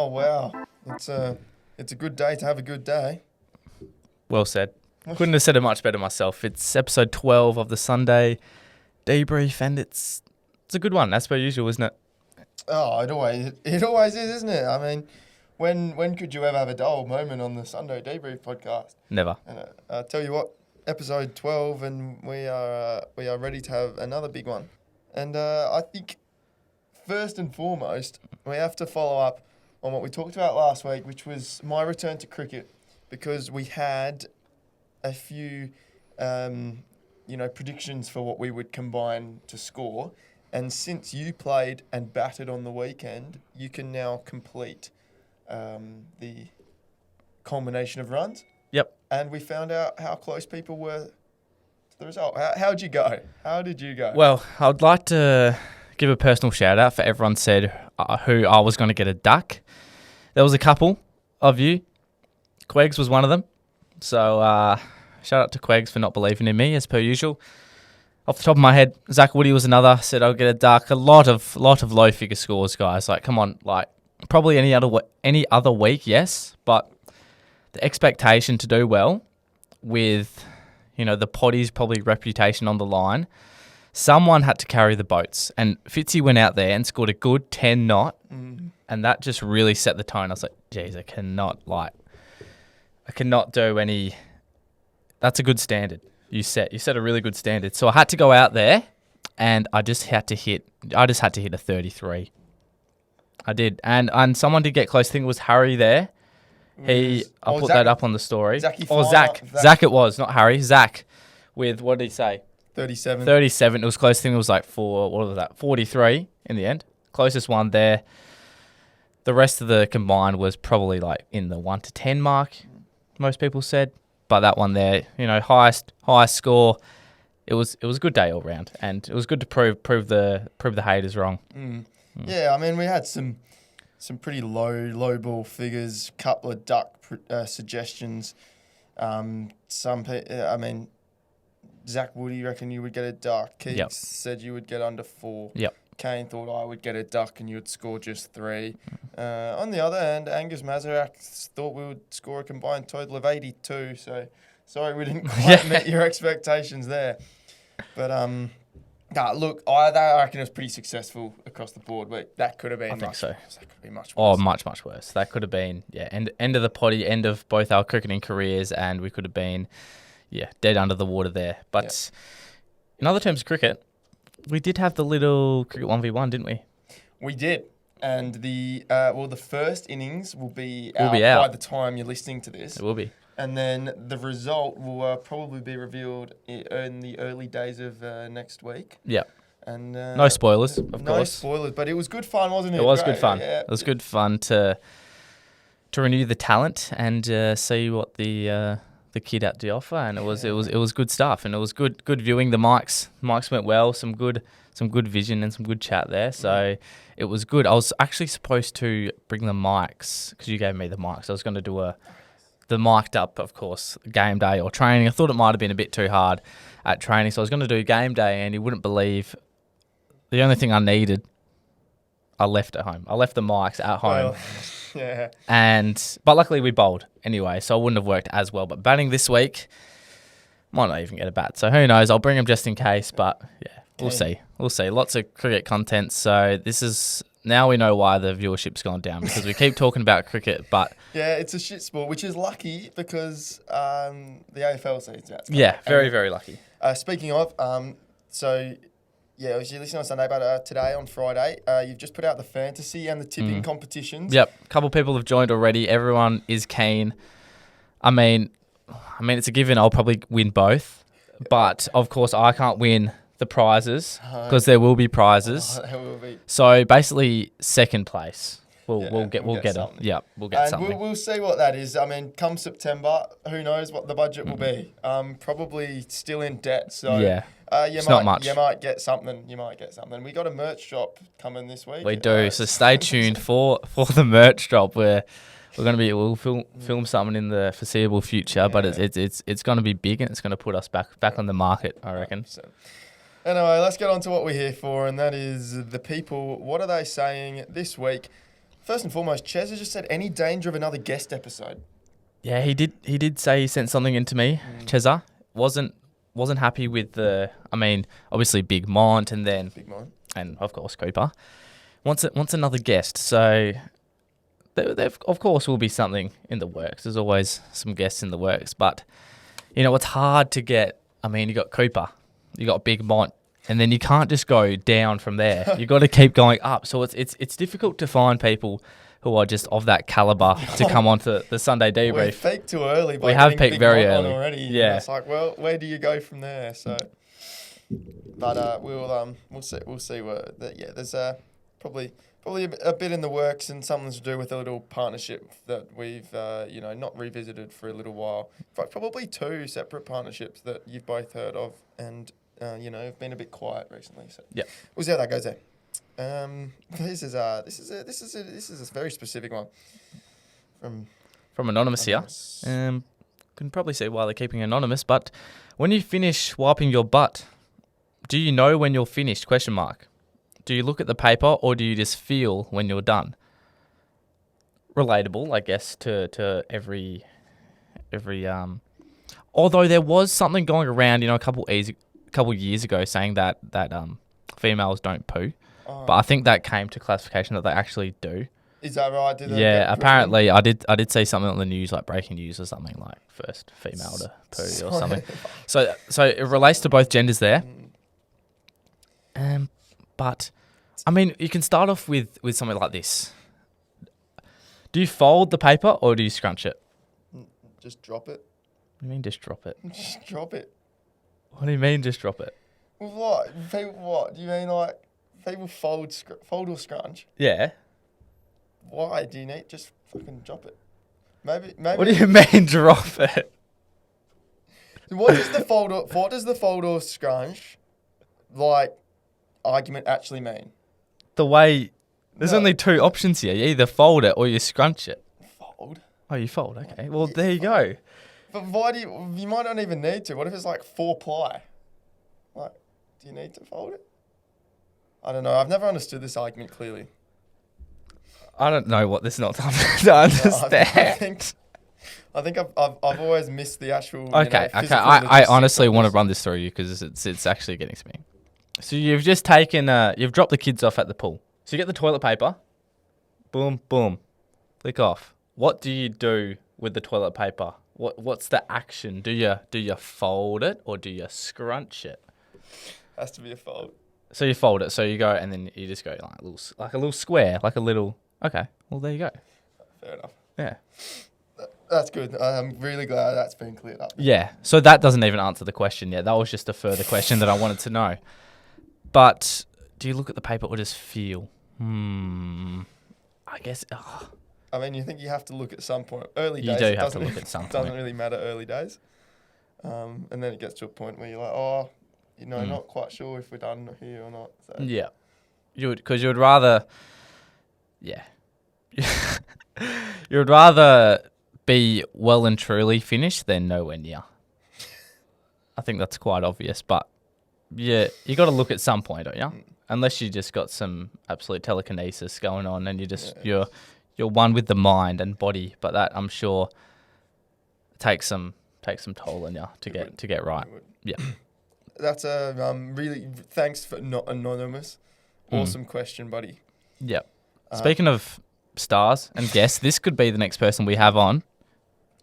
Oh, wow. It's a good day to have a good day. Well said. Couldn't have said it much better myself. It's episode 12 of the Sunday Debrief, and it's a good one, as per usual, isn't it? Oh, it always is, isn't it? I mean, when could you ever have a dull moment on the Sunday Debrief podcast? Never. And I tell you what, episode 12, and we are ready to have another big one. And I think first and foremost, we have to follow up on what we talked about last week, which was my return to cricket, because we had a few, predictions for what we would combine to score. And since you played and batted on the weekend, you can now complete the culmination of runs. Yep. And we found out how close people were to the result. How'd you go? How did you go? Well, I'd like to give a personal shout out for everyone said who I was going to get a duck. There was a couple of you. Quegs was one of them. So shout out to Quegs for not believing in me, as per usual. Off the top of my head, Zach Woody was another. Said I'll get a duck. A lot of low figure scores, guys. Like, come on, like probably any other week, yes. But the expectation to do well with, the potty's probably reputation on the line. Someone had to carry the boats, and Fitzy went out there and scored a good 10 knot, and that just really set the tone. I was like, geez, I cannot do any. That's a good standard. You set a really good standard. So I had to go out there, and I just had to hit a 33. I did, and someone did get close. I think it was Harry there. I put that up on the story. Zach. Zach it was, not Harry. Zach with, what did he say? 37. 37. It was close. I think it was like 43 in the end. Closest one there. The rest of the combined was probably like in the 1 to 10 mark, most people said. But that one there, highest score. It was a good day all round, and it was good to prove the haters wrong. Yeah, I mean, we had some pretty low ball figures, couple of duck suggestions. Zach Woody reckon you would get a duck. Keegs said you would get under 4. Yep. Kane thought I would get a duck and you would score just 3. On the other hand, Angus Mazarak thought we would score a combined total of 82. So, sorry we didn't quite meet your expectations there. But, look, I reckon it was pretty successful across the board. But that could have been That could have been much worse. Oh, much worse. That could have been, end of the potty, end of both our cricketing careers, and we could have been, dead under the water there. But in other terms of cricket, we did have the little cricket 1v1, didn't we? We did. And the first innings will be out by the time you're listening to this. It will be. And then the result will probably be revealed in the early days of next week. Yeah. And no spoilers, of course. No spoilers, but it was good fun, wasn't it? It was good fun. Yeah. It was good fun to renew the talent and see what the kid had to offer, and it was good stuff, and it was good viewing. The mics went well, some good vision and some good chat there, so it was good. I was actually supposed to bring the mics because you gave me the mics. I was going to do the mic'd up, of course, game day or training. I thought it might have been a bit too hard at training, so I was going to do game day, and you wouldn't believe the only thing I needed, I left at home. I left the mics at home. Yeah. But luckily we bowled anyway, so it wouldn't have worked as well. But batting this week, might not even get a bat. So who knows? I'll bring them just in case. But we'll see. We'll see. Lots of cricket content. So now we know why the viewership's gone down, because we keep talking about cricket. But yeah, it's a shit sport, which is lucky because the AFL season's out. Yeah, very, very lucky. Speaking of, as you listen on Sunday, but today on Friday, you've just put out the fantasy and the tipping competitions. Yep, a couple of people have joined already. Everyone is keen. I mean, it's a given I'll probably win both, but of course I can't win the prizes because there will be prizes. There will be. So basically, second place. We'll get something. Yep, we'll get something. We'll see what that is. I mean, come September, who knows what the budget will be? Probably still in debt. So not much. You might get something. We got a merch shop coming this week. We do. So stay tuned for the merch drop. We'll film something in the foreseeable future, but it's going to be big, and it's going to put us back on the market, I reckon. 100%. Anyway, let's get on to what we're here for, and that is the people. What are they saying this week First and foremost, Ches has just said any danger of another guest episode. Yeah, he did. He did say he sent something into me. Cheza wasn't happy with the. I mean, obviously Big Mont, and then Big Mont, and of course Cooper. Wants another guest. So there of course will be something in the works. There's always some guests in the works, but it's hard to get. I mean, you got Cooper, you got Big Mont, and then you can't just go down from there. You got to keep going up. So it's difficult to find people who are just of that caliber to come onto the Sunday debrief. We peaked too early. We have peaked very early already. Yeah, it's like, well, where do you go from there? So, but we'll see where. There's probably a bit in the works and something to do with a little partnership that we've not revisited for a little while. In fact, probably 2 separate partnerships that you've both heard of and have been a bit quiet recently. So yeah, we'll see how that goes there. This is a very specific one from Anonymous here. Can probably see why they're keeping anonymous, but when you finish wiping your butt, do you know when you're finished? ? Do you look at the paper or do you just feel when you're done? Relatable, I guess, to every although there was something going around, a couple years ago saying that females don't poo. But I think that came to classification that they actually do. Is that right? Apparently I did see something on the news, like breaking news or something, like first female to poo or something. So it relates to both genders there. But I mean, you can start off with something like this. Do you fold the paper or do you scrunch it? Just drop it. What do you mean just drop it? Just drop it. What do you mean just drop it? What? What? Do you mean like people fold or scrunch? Yeah. Why do you need just fucking drop it? Maybe. What do you mean drop it? What does the fold or scrunch argument actually mean? The way there's only 2 options here. You either fold it or you scrunch it. Fold. Oh, you fold. Okay. Well, there you go. But why do you might not even need to. What if it's like 4-ply? Like, do you need to fold it? I don't know. I've never understood this argument clearly. I don't know what this is not to understand. I think I've always missed the actual. Okay. I honestly want to run this through you because it's actually getting to me. So you've just taken you've dropped the kids off at the pool. So you get the toilet paper, boom, boom, click off. What do you do with the toilet paper? What's the action? Do you fold it or do you scrunch it? Has to be a fold. So you fold it. So you go and then you just go like a little square, like a little. Okay. Well, there you go. Fair enough. Yeah. That's good. I'm really glad that's been cleared up. Yeah. So that doesn't even answer the question yet. That was just a further question that I wanted to know. But do you look at the paper or just feel? I guess. I mean, you think you have to look at some point. Early days. You do have to look at some point. It doesn't really matter early days. And then it gets to a point where you're like, not quite sure if we're done here or not. So. Yeah. You would rather. Yeah. You would rather be well and truly finished than nowhere near. I think that's quite obvious, but yeah, you got to look at some point, don't you? Unless you just got some absolute telekinesis going on and you're one with the mind and body, but that I'm sure takes some toll on you to get right. Yeah. That's really thanks for not anonymous. Awesome question, buddy. Yeah. Speaking of stars and guests, this could be the next person we have on.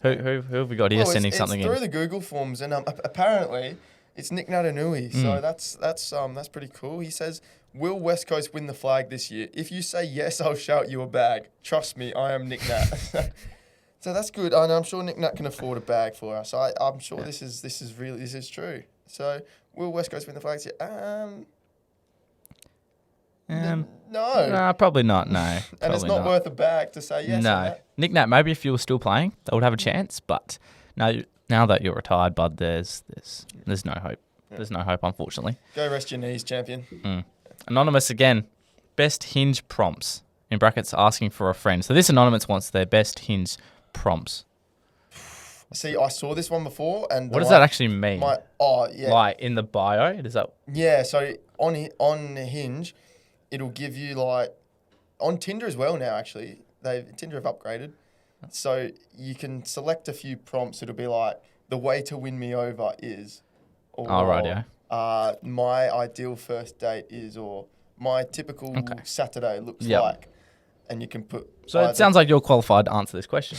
Who have we got here sending something in? It's through the Google Forms, and apparently it's Nick Natanui. So that's pretty cool. He says, "Will West Coast win the flag this year? If you say yes, I'll shout you a bag. Trust me, I am Nick Nat." So that's good, and I'm sure Nick Nat can afford a bag for us. I'm sure this is true. So will West Coast win the flag this year? No. Probably not, no. And it's not worth a bag to say yes. No. Nick Nat, maybe if you were still playing, they would have a chance, but now that you're retired, bud, there's no hope. Yeah. There's no hope, unfortunately. Go rest your knees, champion. Anonymous again. Best hinge prompts, in brackets, asking for a friend. So this Anonymous wants their best hinge prompts. See, I saw this one before, and what does that actually mean? Yeah. Like in the bio, does that? Yeah. So on Hinge, it'll give you like on Tinder as well now. Actually, Tinder have upgraded, so you can select a few prompts. It'll be like the way to win me over is, or my ideal first date is, or my typical Saturday looks like, and you can put. So it sounds like you're qualified to answer this question.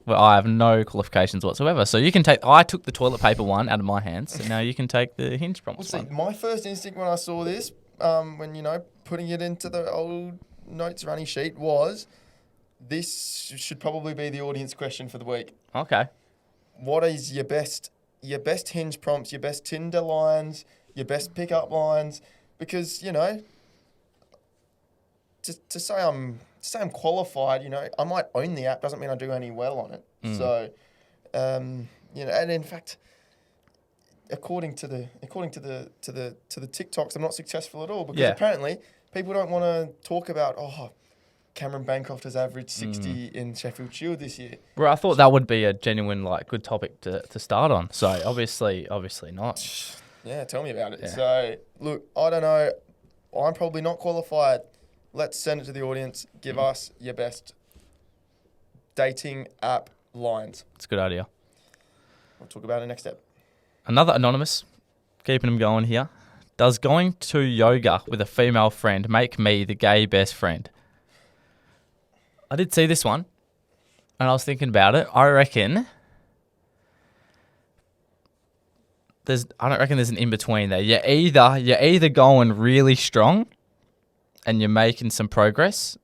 Well, I have no qualifications whatsoever. So you can take. I took the toilet paper one out of my hands, so now you can take the hinge prompts one. My first instinct when I saw this, when putting it into the old notes running sheet was, this should probably be the audience question for the week. Okay. What is your best hinge prompts, your best Tinder lines, your best pickup lines? Because to say I'm qualified, I might own the app doesn't mean I do any well on it. So, and in fact, according to the TikToks, I'm not successful at all because apparently people don't want to talk about Cameron Bancroft has averaged 60 in Sheffield Shield this year. Well, I thought that would be a genuine good topic to start on. So obviously not. Yeah, tell me about it. Yeah. So look, I don't know. I'm probably not qualified. Let's send it to the audience. Give us your best dating app lines. It's a good idea. We'll talk about it next step. Another anonymous, keeping them going here. Does going to yoga with a female friend make me the gay best friend? I did see this one, and I was thinking about it. I don't reckon there's an in-between there. You're either going really strong and you're making some progress,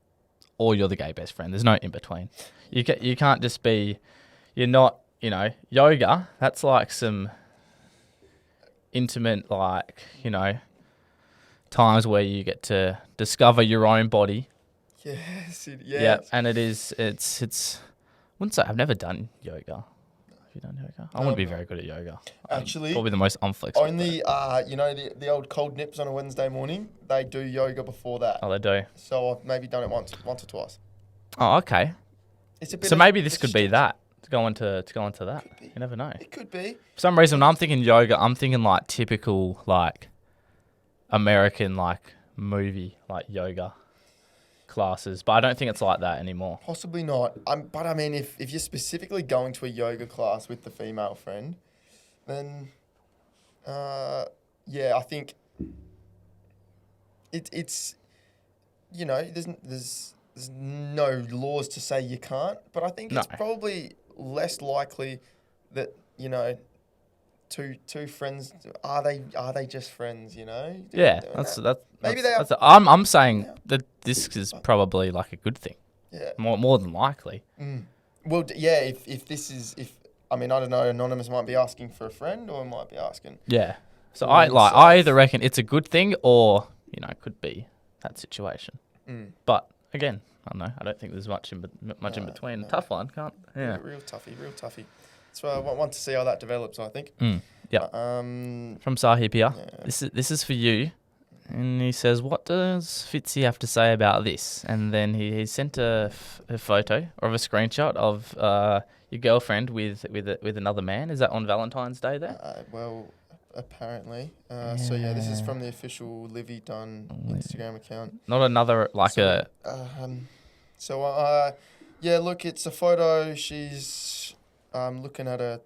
or you're the gay best friend. There's no in-between. You can't just be, you're not, yoga, that's like some intimate, times where you get to discover your own body. Yes. Yeah, and it's I wouldn't say I've never done yoga. Have you done yoga? I wouldn't be very good at yoga. Actually, probably the most unflexible. Only the old cold nips on a Wednesday morning, they do yoga before that. Oh, they do. So I've maybe done it once or twice. Oh, okay. So maybe this could be that. To go into that. You never know. It could be. For some reason, when I'm thinking yoga, I'm thinking typical American movie yoga classes, but I don't think it's like that anymore. Possibly not. But I mean, if you're specifically going to a yoga class with the female friend, then I think it's there's no laws to say you can't, but I think it's probably less likely that two friends are they just friends, Yeah, that's maybe they are. I'm saying that this is probably a good thing. Yeah, more than likely. Well, yeah. If I don't know, anonymous might be asking for a friend or might be asking. Yeah. So I either reckon it's a good thing or it could be that situation. But again, I don't know. I don't think there's much in between. No. Tough one, can't. Yeah. Real toughie. So I want to see how that develops, I think. Yeah. From Sahib here. Yeah. This is for you. And he says, what does Fitzy have to say about this? And then he sent a photo or of a screenshot of your girlfriend with another man. Is that on Valentine's Day there? Well, apparently. So yeah, this is from the official Livy Dunn Instagram account. Not another look, it's a photo. She's looking at a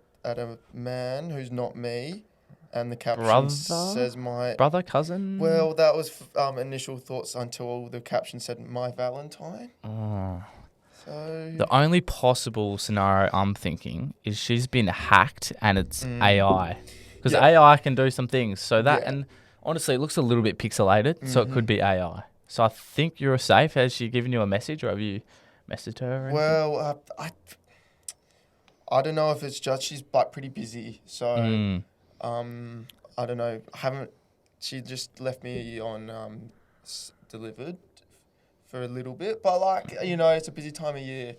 man who's not me, and the caption says my brother, cousin. Well, that was initial thoughts until the caption said my Valentine. Oh. So the only possible scenario I'm thinking is she's been hacked and it's AI, because AI can do some things. So that and honestly, it looks a little bit pixelated, so it could be AI. So I think you're safe. Has she given you a message, or have you messaged her? Well, I don't know if it's just she's pretty busy, so I don't know. She just left me on delivered for a little bit, but it's a busy time of year.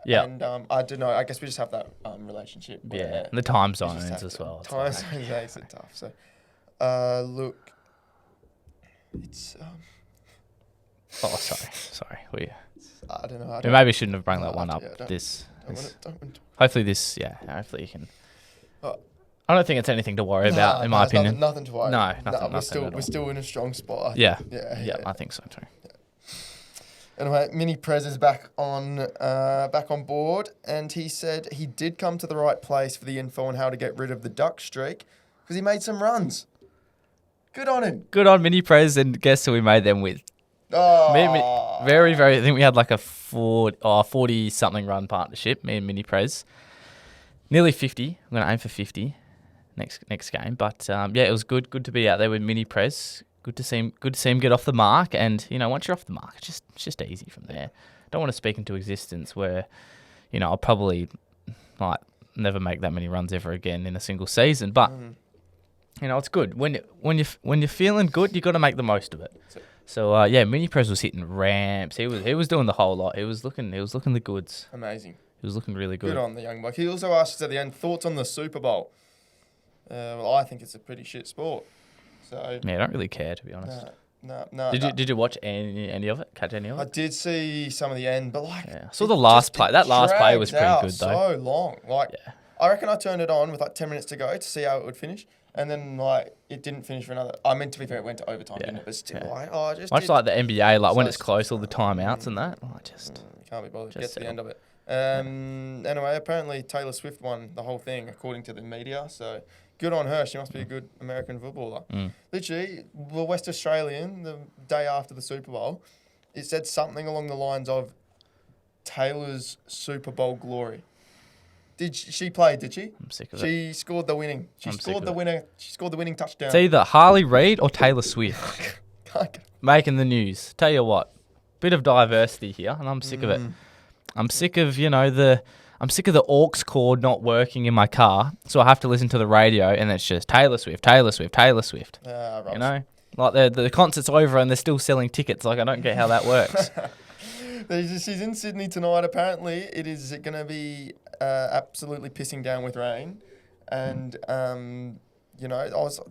Yeah, and I don't know. I guess we just have that relationship. Yeah, and the time zones as well. Time zones makes it tough. So, look, it's. Oh, sorry. I don't know. We maybe shouldn't have brought that one up. Hopefully you can. I don't think it's anything to worry about, in my opinion. Nothing to worry. No, nothing. We're still in a strong spot. Yeah, Yeah. I think so too. Anyway, Mini Prez is back on board, and he said he did come to the right place for the info on how to get rid of the duck streak because he made some runs. Good on him. Good on Mini Prez, and guess who we made them with? Oh, Very, very. I think we had like a 40-something run partnership, me and Mini Prez. Nearly 50. I'm going to aim for 50 next game. But yeah, it was good. Good to be out there with Mini Prez. Good to see him get off the mark. And once you're off the mark, it's just easy from there. Don't want to speak into existence where, I'll probably like never make that many runs ever again in a single season. But it's good when you're feeling good. You got to make the most of it. So yeah, Mini Prez was hitting ramps. He was doing the whole lot. He was looking the goods. Amazing. He was looking really good. Good on the young buck. He also asked us at the end, thoughts on the Super Bowl. Well, I think it's a pretty shit sport. So Yeah, I don't really care, to be honest. No. Did you watch any of it? Catch any of it? I did see some of the end, but I saw the last play. That last play was pretty good though. So long. I reckon I turned it on with 10 minutes to go to see how it would finish. And then, it didn't finish for another... I mean, to be fair, it went to overtime, didn't it? But still, Much like the NBA, when it's close, all the timeouts and that. Can't be bothered. Get to the end of it. Anyway, apparently Taylor Swift won the whole thing, according to the media. So, good on her. She must be a good American footballer. Literally, the West Australian, the day after the Super Bowl, it said something along the lines of Taylor's Super Bowl glory. Did she play? Did she? I'm sick of it. She scored the winning. She scored the winning touchdown. It's either Harley Reid or Taylor Swift making the news. Tell you what, bit of diversity here, and I'm sick of it. I'm sick of I'm sick of the aux cord not working in my car, so I have to listen to the radio, and it's just Taylor Swift, Taylor Swift, Taylor Swift. Right. Like the concert's over and they're still selling tickets. Like I don't get how that works. She's in Sydney tonight. Apparently, it is going to be absolutely pissing down with rain, and I was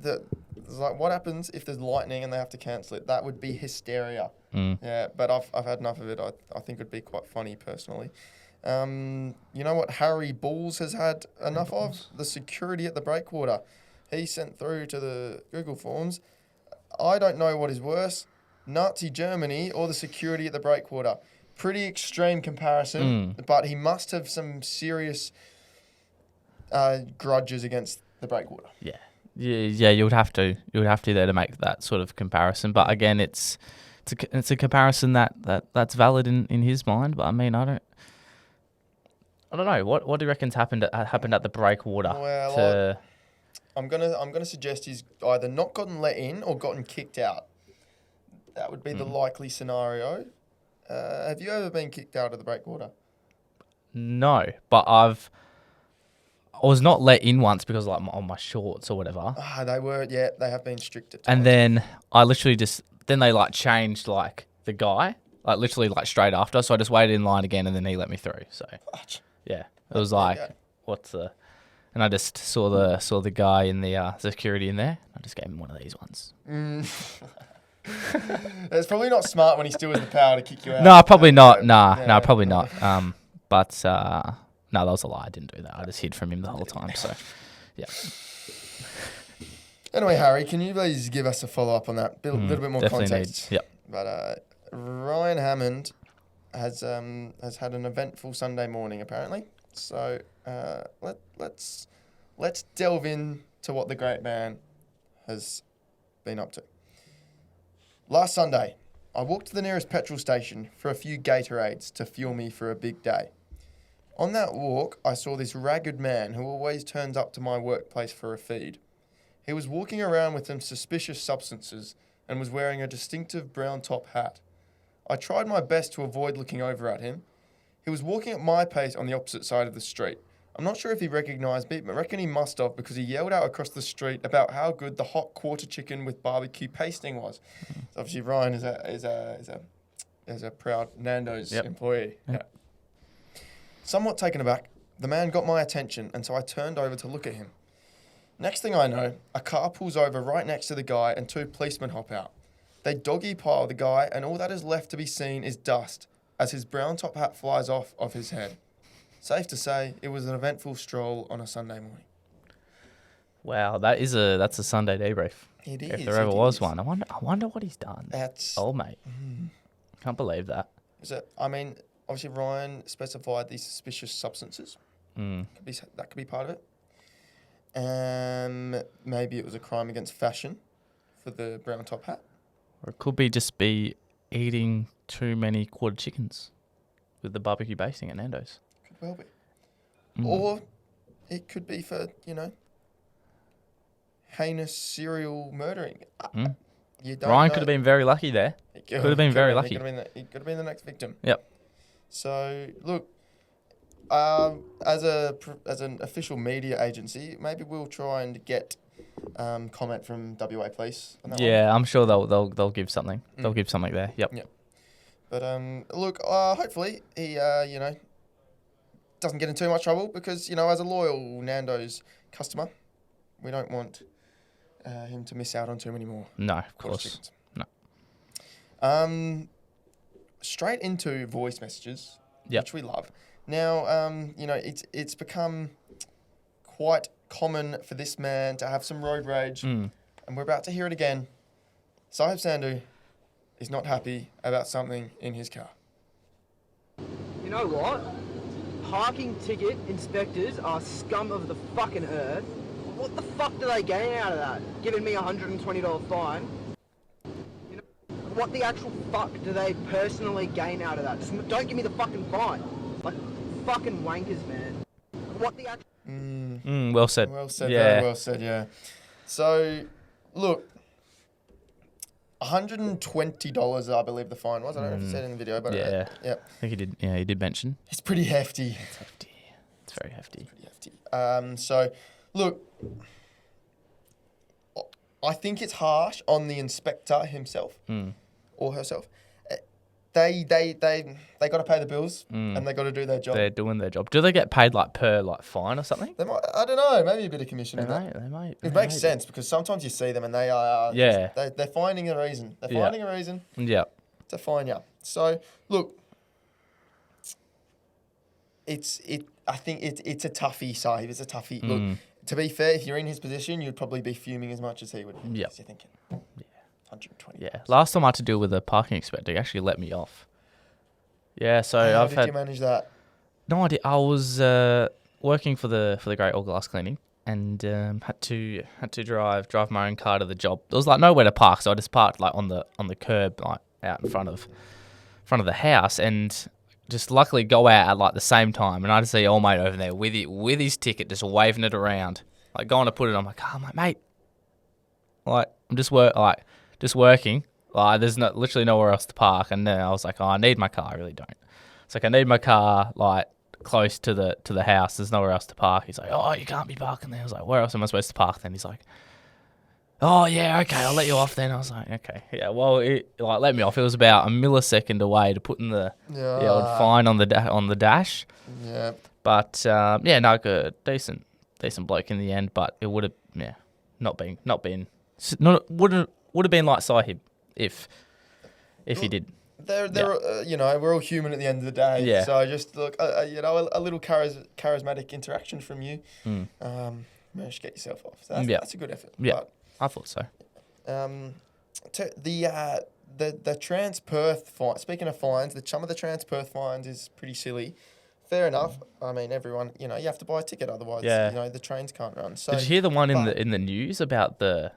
like, what happens if there's lightning and they have to cancel it? That would be hysteria. Yeah, but I've had enough of it. I think it'd be quite funny personally. You know what Harry Balls has had enough of? The security at the breakwater. He sent through to the Google Forms. I don't know what is worse, Nazi Germany or the security at the breakwater. Pretty extreme comparison, but he must have some serious grudges against the breakwater. Yeah. You would have to there to make that sort of comparison. But again, it's a comparison that's valid in his mind. But I mean, I don't know. What do you reckon's happened at the breakwater? Well, I'm gonna suggest he's either not gotten let in or gotten kicked out. That would be the likely scenario. Have you ever been kicked out of the breakwater? No, but I was not let in once because on my shorts or whatever. They have been strict at times. And then I literally then they changed the guy, literally straight after. So I just waited in line again and then he let me through. So yeah, it was and I just saw the guy in the security in there. I just gave him one of these ones. It's probably not smart when he still has the power to kick you out. No, probably not. No, probably not. But no, that was a lie. I didn't do that. I just hid from him the whole time. So, yeah. Anyway, Harry, can you please give us a follow-up on that? A little bit more context. Yep. But Ryan Hammond has had an eventful Sunday morning, apparently. So let's delve into what the great man has been up to. Last Sunday, I walked to the nearest petrol station for a few Gatorades to fuel me for a big day. On that walk, I saw this ragged man who always turns up to my workplace for a feed. He was walking around with some suspicious substances and was wearing a distinctive brown top hat. I tried my best to avoid looking over at him. He was walking at my pace on the opposite side of the street. I'm not sure if he recognised me, but I reckon he must have because he yelled out across the street about how good the hot quarter chicken with barbecue pasting was. So obviously, Ryan is a proud Nando's employee. Yep. Yeah. Somewhat taken aback, the man got my attention, and so I turned over to look at him. Next thing I know, a car pulls over right next to the guy, and two policemen hop out. They doggy pile the guy, and all that is left to be seen is dust as his brown top hat flies off of his head. Safe to say, it was an eventful stroll on a Sunday morning. Wow, that's a Sunday debrief. It is. If there ever was one. I wonder what he's done. That's mate. Can't believe that. Is it? I mean, obviously Ryan specified these suspicious substances. That could be part of it. Maybe it was a crime against fashion for the brown top hat. Or it could be eating too many quarter chickens with the barbecue basting at Nando's. Could well be. Or it could be for, heinous serial murdering. You don't Ryan know. could have been very lucky there. Could have been very lucky. He could have been the next victim. Yep. So, look, as an official media agency, maybe we'll try and get comment from WA Police on that one. Yeah, I'm sure they'll give something. They'll give something there. Yep. But look, hopefully he doesn't get in too much trouble because as a loyal Nando's customer, we don't want him to miss out on too many more. No, of course. No. Straight into voice messages, which we love. Now, it's become quite common for this man to have some road rage, and we're about to hear it again. Sahib Sandhu is not happy about something in his car. You know what? Parking ticket inspectors are scum of the fucking earth. What the fuck do they gain out of that? Giving me a $120 fine? What the actual fuck do they personally gain out of that? Just don't give me the fucking fine. Like, fucking wankers, man. What the actual... Well said. Well said, yeah. Very well said, yeah. So, look, $120, I believe the fine was. I don't know if you said it in the video, but... Yeah. Yeah. I think he did. Yeah, he did mention. It's pretty hefty. It's hefty. It's very hefty. Pretty hefty. So, look, I think it's harsh on the inspector himself or herself. They got to pay the bills and they got to do their job. They're doing their job. Do they get paid per fine or something? They might, I don't know. Maybe a bit of commission. They might. It makes sense because sometimes you see them and they are. They're finding a reason. They're finding a reason. Yeah. To fine you. So look, I think it's a toughie, Sahib. It's a toughie. Look, to be fair, if you're in his position, you'd probably be fuming as much as he would. Yeah. You're thinking. 120. Yeah. Last time I had to deal with a parking inspector, he actually let me off. Yeah. So How did you manage that? No idea. I was working for the Great All Glass Cleaning and had to drive my own car to the job. There was like nowhere to park, so I just parked like on the curb, like out in front of the house, and just luckily go out at like the same time, and I just see old mate over there with his ticket, just waving it around, like going to put it on my car. I'm like, mate, like I'm just working. Like there's literally nowhere else to park, and then I was like, oh, I need my car. I really don't. It's like I need my car like close to the house. There's nowhere else to park. He's like, oh, you can't be parking there. I was like, where else am I supposed to park then? He's like, oh yeah, okay, I'll let you off then. I was like, okay, yeah, well, it like let me off. It was about a millisecond away to putting the old fine on the dash. Yeah. But no, good, decent bloke in the end. But it would have would have been like Sahib if he did. We're all human at the end of the day. Yeah. So just look, a little charismatic interaction from you, managed to get yourself off. So that's a good effort. Yeah. But, I thought so. The Trans-Perth fine. Speaking of fines, some of the Trans-Perth fines is pretty silly. Fair enough. I mean, everyone, you have to buy a ticket, otherwise, the trains can't run. So did you hear the one in the news about the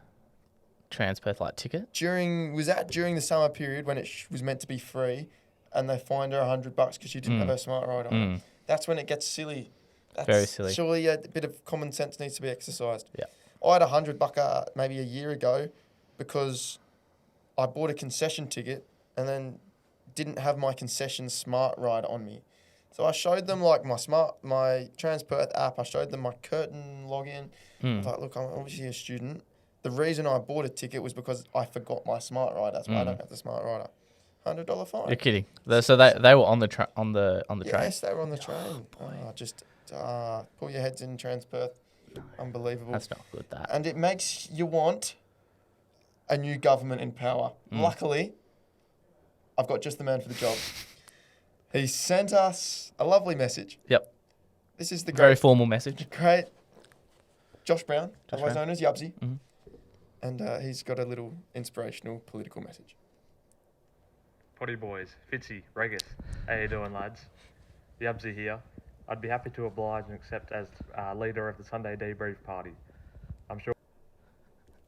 Trans-Perth ticket? During the summer period when it was meant to be free, and they fined her $100 because she didn't have her smart ride on. That's when it gets silly. That's very silly. Surely a bit of common sense needs to be exercised. Yeah. I had $100 maybe a year ago because I bought a concession ticket and then didn't have my concession smart ride on me. So I showed them my Trans-Perth app. I showed them my Curtin login. I was like, look, I'm obviously a student. The reason I bought a ticket was because I forgot my smart ride. That's why I don't have the smart rider. $100 fine. You're kidding. So they were on the train. Yes, they were on the train. Pull your heads in, Trans-Perth. Unbelievable. That's not good, that. And it makes you want a new government in power. Luckily, I've got just the man for the job. He sent us a lovely message. Yep. This is the very formal message. Great Josh Brown, otherwise known as Yubsy. Mm-hmm. And he's got a little inspirational political message. Potty boys, Fitzy, Regis, how you doing, lads? Yabsy here. I'd be happy to oblige and accept as leader of the Sunday debrief party. I'm sure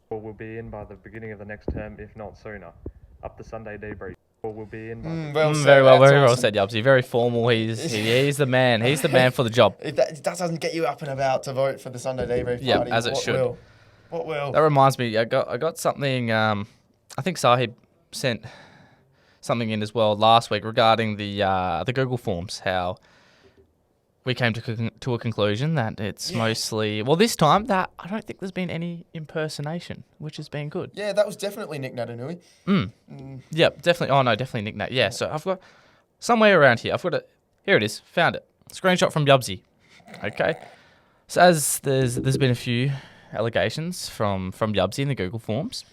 we'll be in by the beginning of the next term, if not sooner. Up the Sunday debrief. We'll be in by Very well said, Yubsy. Very formal. He's the man. He's the man for the job. If that doesn't get you up and about to vote for the Sunday debrief party, Yep, as it should. What will? That reminds me, I got something. I think Sahib sent something in as well last week regarding the Google Forms. How we came to a conclusion that it's mostly this time that I don't think there's been any impersonation, which has been good. Yeah, that was definitely Nick Natanui. Yep, definitely. Oh no, definitely Nick Nat. Yeah, so I've got somewhere around here. I've got it. Here it is. Found it. Screenshot from Yubsy. Okay. So as there's been a few allegations from Yubsy in the Google Forms,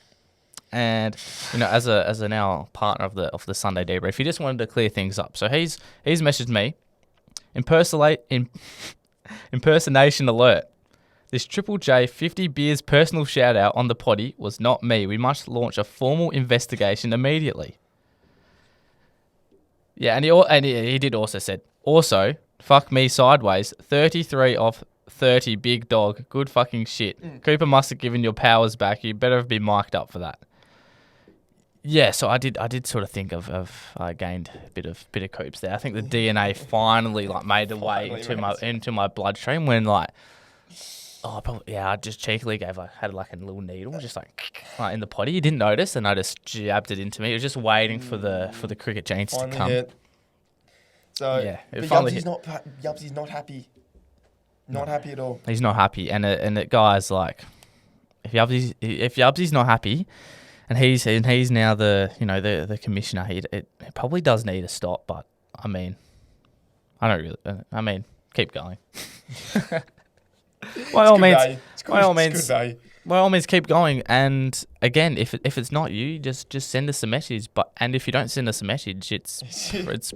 and as a now partner of the Sunday debrief, he just wanted to clear things up. So he's messaged me. Impersonation alert. This Triple J 50 beers personal shout out on the potty was not me. We must launch a formal investigation immediately. Yeah, and he did also said, also, fuck me sideways, 33 off 30 big dog, good fucking shit. Cooper must have given your powers back. You better be mic'd up for that. Yeah, so I did sort of think of I gained a bit of Coops there. I think the DNA finally made the way into my bloodstream when I just cheekily had a little needle just in the potty. You didn't notice, and I just jabbed it into me. It was just waiting for the cricket genes to come. Hit. So yeah, but Yubsy's not happy. Not happy at all. He's not happy, and the guy's like, if Yubsy's not happy. And he's now the commissioner. It probably does need to stop, but I mean, keep going. By all means, keep going. And again, if it's not you, just send us a message. And if you don't send us a message, it's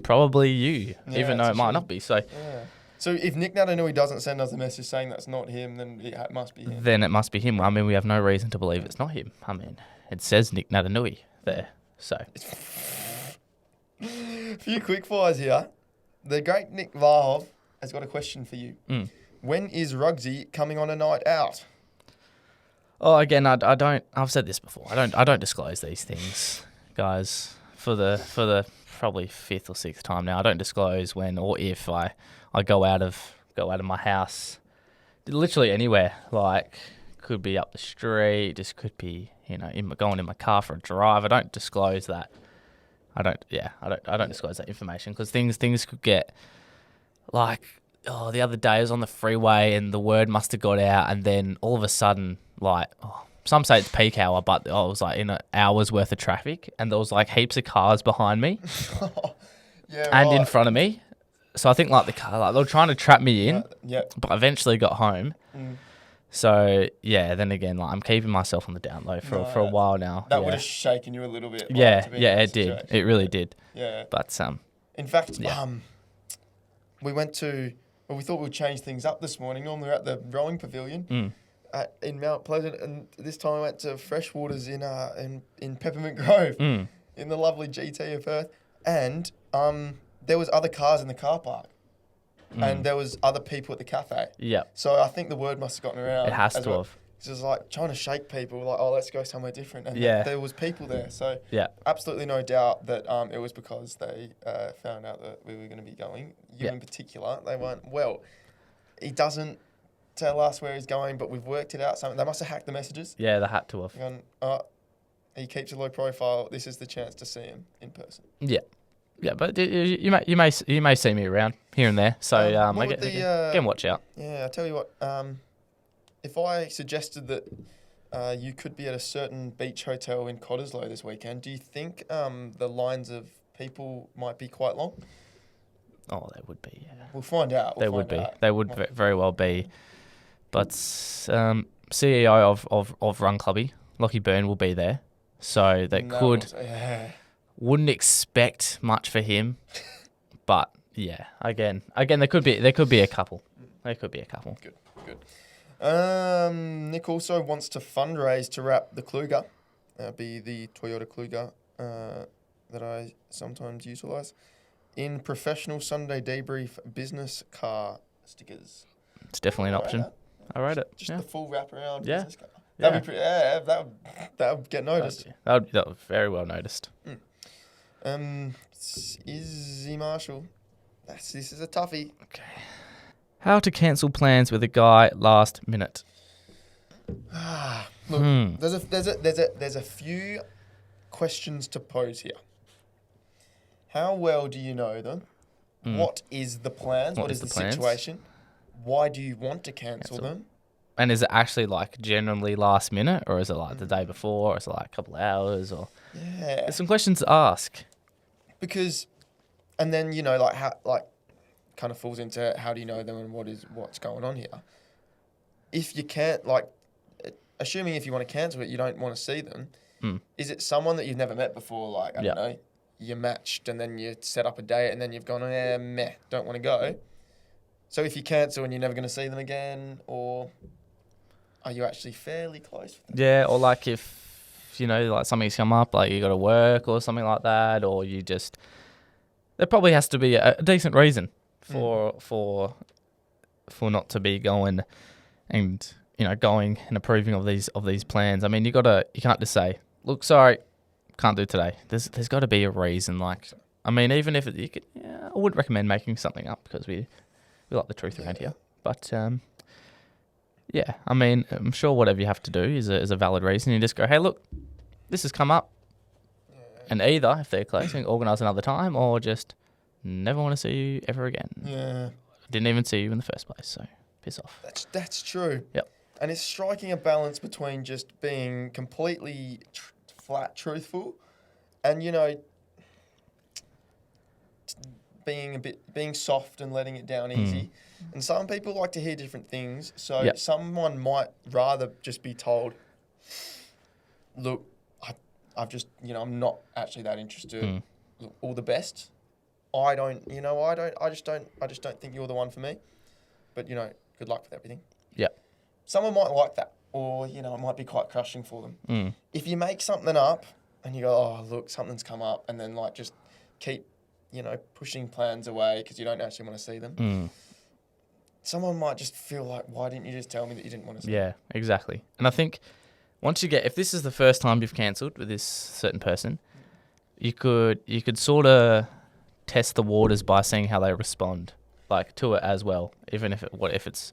probably you, even though it might not be. So. Yeah. So if Nick Natanui doesn't send us a message saying that's not him, then it must be him. Then it must be him. I mean, we have no reason to believe it's not him. I mean, it says Nick Natanui there. So. A few quick fires here. The great Nick Vahov has got a question for you. When is Rugsy coming on a night out? Oh, again, I don't. I've said this before. I don't disclose these things, guys. For the probably fifth or sixth time now, I don't disclose when or if I go out of my house, literally anywhere. Could be up the street, just could be going in my car for a drive. I don't disclose that. I don't disclose that information because things could get the other day I was on the freeway and the word must have got out, and then all of a sudden some say it's peak hour, but I was in an hour's worth of traffic, and there was heaps of cars behind me and in front of me. So I think the car, they were trying to trap me in, but I eventually got home. So yeah, then again, I'm keeping myself on the down low for a while now. That would have shaken you a little bit. It did. It really did. Yeah. But in fact, we went to. Well, we thought we'd change things up this morning. Normally we're at the rowing pavilion in Mount Pleasant, and this time we went to Freshwaters in Peppermint Grove in the lovely GT of Perth, and there was other cars in the car park. And there was other people at the cafe. Yeah. So I think the word must have gotten around. It has to have. It's just trying to shake people, let's go somewhere different. And there was people there. So absolutely no doubt that it was because they found out that we were going to be going. You in particular, they went, he doesn't tell us where he's going, but we've worked it out. They must have hacked the messages. Yeah, they had to have. Gone, he keeps a low profile. This is the chance to see him in person. Yeah. Yeah, but you may see me around here and there, so again, watch out. Yeah, I tell you what, if I suggested that you could be at a certain beach hotel in Cottesloe this weekend, do you think the lines of people might be quite long? Oh, they would be. Yeah. We'll find out. They would be. They would very well be. But CEO of Run Clubby, Lockie Byrne, will be there, so wouldn't expect much for him, but yeah, again, there could be a couple. There could be a couple. Good. Nick also wants to fundraise to wrap the Kluger, be the Toyota Kluger that I sometimes utilise. In professional Sunday debrief business car stickers. It's definitely an I rate option. that. I rate it. Just Yeah. the full wraparound Yeah. business car. Yeah. That'd be pretty, that would get noticed. That would very well noticed. Izzy Marshall. This is a toughie. Okay. How to cancel plans with a guy last minute. Look, there's a few questions to pose here. How well do you know them? What is the plans? What is the plans? situation? Why do you want to cancel them? And is it actually like generally last minute, or is it like the day before, or is it like a couple of hours, or Yeah. there's some questions to ask. Because, and then like how kind of falls into how do you know them and what's going on here. If you can't assuming if you want to cancel it, you don't want to see them. Is it someone that you've never met before? Like I don't know, you matched and then you set up a date and then you've gone, don't want to go. So if you cancel and you're never going to see them again, or are you actually fairly close with them? Yeah, or like if like something's come up, like you got to work or something like that, or you just there probably has to be a decent reason for not to be going and going and approving of these plans. I mean, you can't just say, look, sorry, can't do today. There's got to be a reason. Like, I mean, even if I would recommend making something up because we like the truth around here. But yeah, I mean, I'm sure whatever you have to do is a valid reason. You just go, hey, look, this has come up, and either if they're close, organise another time, or just never want to see you ever again. Yeah, didn't even see you in the first place, so piss off. That's true. Yep. And it's striking a balance between just being completely flat truthful and, being soft and letting it down easy. And some people like to hear different things. So someone might rather just be told, look, I've just, I'm not actually that interested. Look, all the best. I just don't think you're the one for me. But, good luck with everything. Yeah. Someone might like that, or, it might be quite crushing for them. If you make something up and you go, oh, look, something's come up, and then, just keep, pushing plans away because you don't actually want to see them, someone might just feel like, why didn't you just tell me that you didn't want to see them? Yeah, exactly. And I think once if this is the first time you've cancelled with this certain person, you could sort of test the waters by seeing how they respond, to it as well, even if it's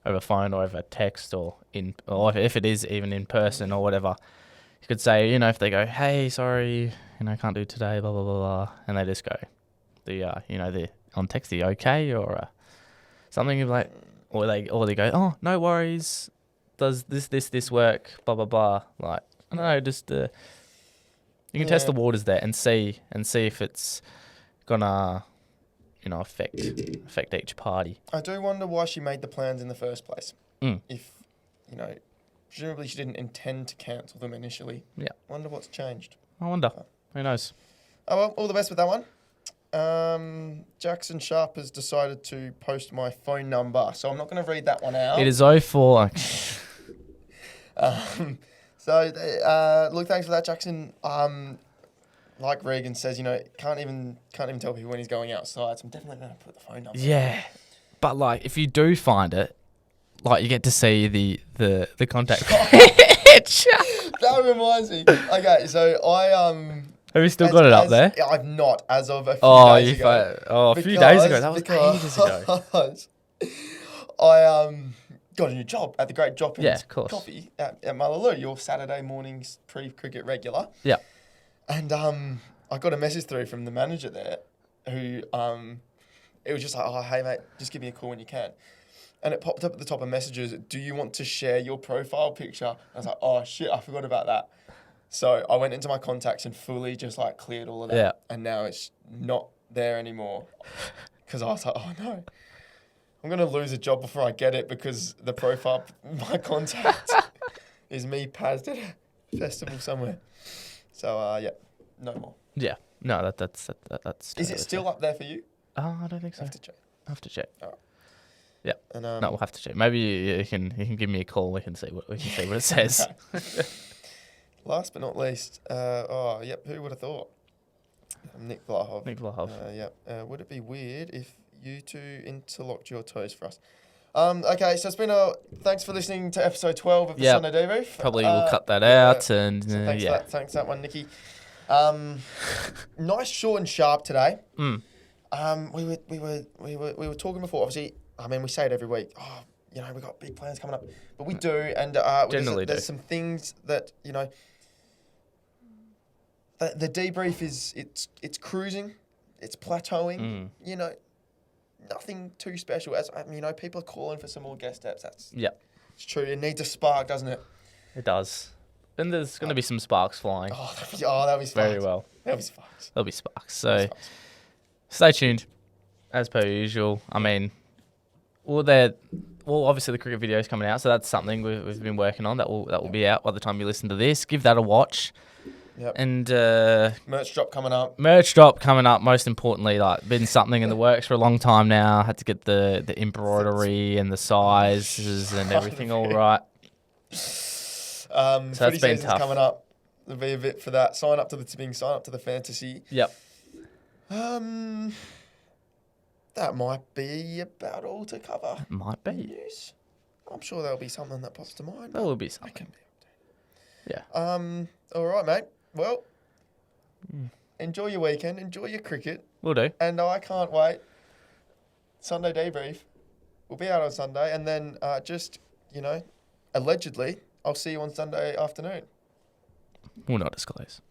over phone or over text or if it is even in person or whatever. You could say, if they go, hey, sorry, can't do today, blah blah blah blah, and they just go, the on text, the okay, or something like, or they go, oh, no worries, does this work, blah blah blah, I don't know, just you can test the waters there and see if it's gonna affect each party. I do wonder why she made the plans in the first place. If, presumably she didn't intend to cancel them initially. Yeah. Wonder what's changed. I wonder. Who knows? Oh, well, all the best with that one. Jackson Sharp has decided to post my phone number, so I'm not going to read that one out. It is 04. Look, thanks for that, Jackson. Like Regan says, can't even tell people when he's going outside, so I'm definitely going to put the phone number. Yeah, but if you do find it, you get to see the contact page. That reminds me. Okay, so I Have you still got it up there? I've not, as of a few days ago. A few days ago. That was ages ago. I got a new job at the Great Drop-Ins Yeah, of course. Coffee at Mullaloo, your Saturday mornings pre-cricket regular. Yeah. And I got a message through from the manager there who it was just like, oh, hey, mate, just give me a call when you can. And it popped up at the top of messages, do you want to share your profile picture? I was like, oh, shit, I forgot about that. So I went into my contacts and fully just cleared all of that. Yeah. And now it's not there anymore. Because I was like, oh, no. I'm going to lose a job before I get it because the profile, my contact is me pazzed at a festival somewhere. So, yeah, no more. Yeah. No, that's. Is it still up there for you? Oh, I don't think so. I have to check. I have to check. All right. Yeah. And, no, we'll have to check. Maybe you can give me a call. We can see what it says. Last but not least, who would have thought? Nick Vlahov. Nick Vlahov. Yeah. Would it be weird if you two interlocked your toes for us? Okay, so it's been thanks for listening to episode 12 of the Sunday Debrief. Probably we'll cut that out and So thanks for that one, Nikki. Nice, short and sharp today. We were talking before. Obviously, I mean, we say it every week. Oh, you know, we got big plans coming up, but we do, and there's some things that the debrief is it's cruising, it's plateauing. You know, nothing too special. As people are calling for some more guest steps. It's true. It needs a spark, doesn't it? It does. And there's going to be some sparks flying. That'll be sparks. Very well. That'll be sparks. There'll be sparks. So stay tuned, as per usual. I mean, obviously the cricket video is coming out, so that's something we've been working on. That will be out by the time you listen to this. Give that a watch. Yep. And merch drop coming up. Most importantly, like been something in the works for a long time now. Had to get the embroidery and the sizes and everything all right. So that's been tough. Coming up. There'll be a bit for that. Sign up to the fantasy. Yep. That might be about all to cover. It might be. News. I'm sure there'll be something that pops to mind. There will be something. Yeah. All right, mate. Well, enjoy your weekend. Enjoy your cricket. Will do. And I can't wait. Sunday debrief. We'll be out on Sunday, and then allegedly, I'll see you on Sunday afternoon. We'll not disclose.